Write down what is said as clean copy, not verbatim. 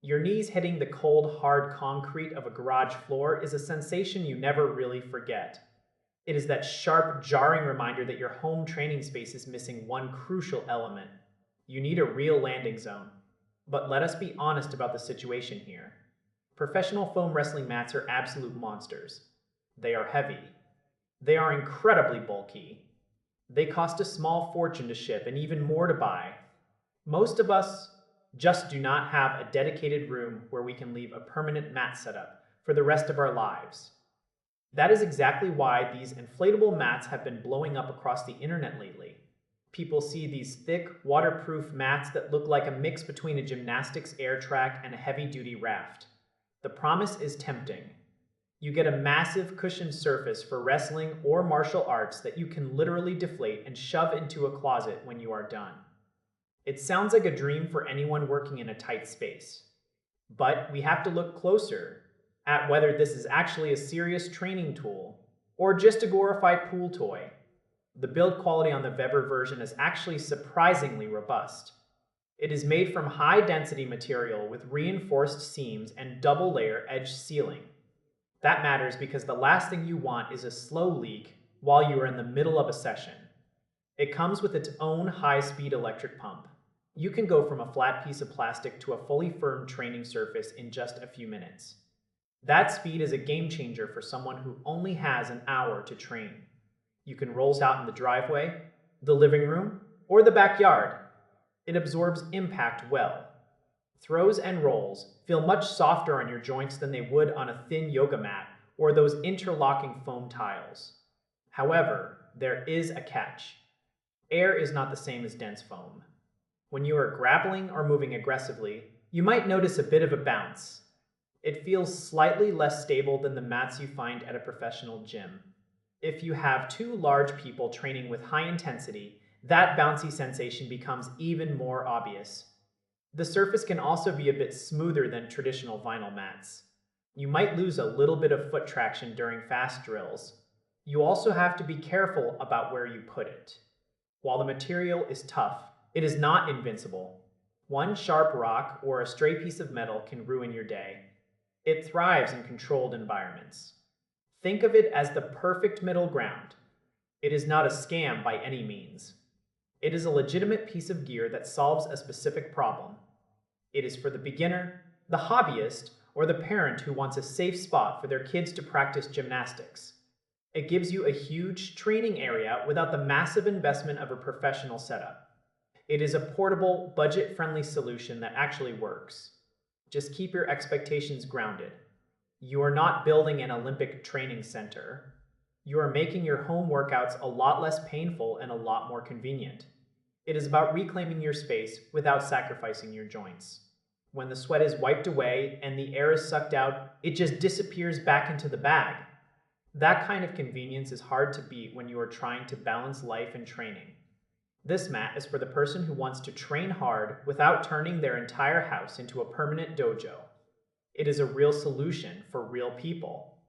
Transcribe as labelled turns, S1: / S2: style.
S1: Your knees hitting the cold, hard concrete of a garage floor is a sensation you never really forget. It is that sharp, jarring reminder that your home training space is missing one crucial element. You need a real landing zone. But let us be honest about the situation here. Professional foam wrestling mats are absolute monsters. They are heavy. They are incredibly bulky. They cost a small fortune to ship and even more to buy. Most of us just do not have a dedicated room where we can leave a permanent mat setup for the rest of our lives. That is exactly why these inflatable mats have been blowing up across the internet lately. People see these thick, waterproof mats that look like a mix between a gymnastics air track and a heavy-duty raft. The promise is tempting. You get a massive cushioned surface for wrestling or martial arts that you can literally deflate and shove into a closet when you are done. It sounds like a dream for anyone working in a tight space. But we have to look closer at whether this is actually a serious training tool or just a glorified pool toy. The build quality on the VEVOR version is actually surprisingly robust. It is made from high-density material with reinforced seams and double-layer edge sealing. That matters because the last thing you want is a slow leak while you are in the middle of a session. It comes with its own high-speed electric pump. You can go from a flat piece of plastic to a fully firm training surface in just a few minutes. That speed is a game changer for someone who only has an hour to train. You can roll out in the driveway, the living room, or the backyard. It absorbs impact well. Throws and rolls feel much softer on your joints than they would on a thin yoga mat or those interlocking foam tiles. However, there is a catch. Air is not the same as dense foam. When you are grappling or moving aggressively, you might notice a bit of a bounce. It feels slightly less stable than the mats you find at a professional gym. If you have two large people training with high intensity, that bouncy sensation becomes even more obvious. The surface can also be a bit smoother than traditional vinyl mats. You might lose a little bit of foot traction during fast drills. You also have to be careful about where you put it. While the material is tough, it is not invincible. One sharp rock or a stray piece of metal can ruin your day. It thrives in controlled environments. Think of it as the perfect middle ground. It is not a scam by any means. It is a legitimate piece of gear that solves a specific problem. It is for the beginner, the hobbyist, or the parent who wants a safe spot for their kids to practice gymnastics. It gives you a huge training area without the massive investment of a professional setup. It is a portable, budget-friendly solution that actually works. Just keep your expectations grounded. You are not building an Olympic training center. You are making your home workouts a lot less painful and a lot more convenient. It is about reclaiming your space without sacrificing your joints. When the sweat is wiped away and the air is sucked out, it just disappears back into the bag. That kind of convenience is hard to beat when you are trying to balance life and training. This mat is for the person who wants to train hard without turning their entire house into a permanent dojo. It is a real solution for real people.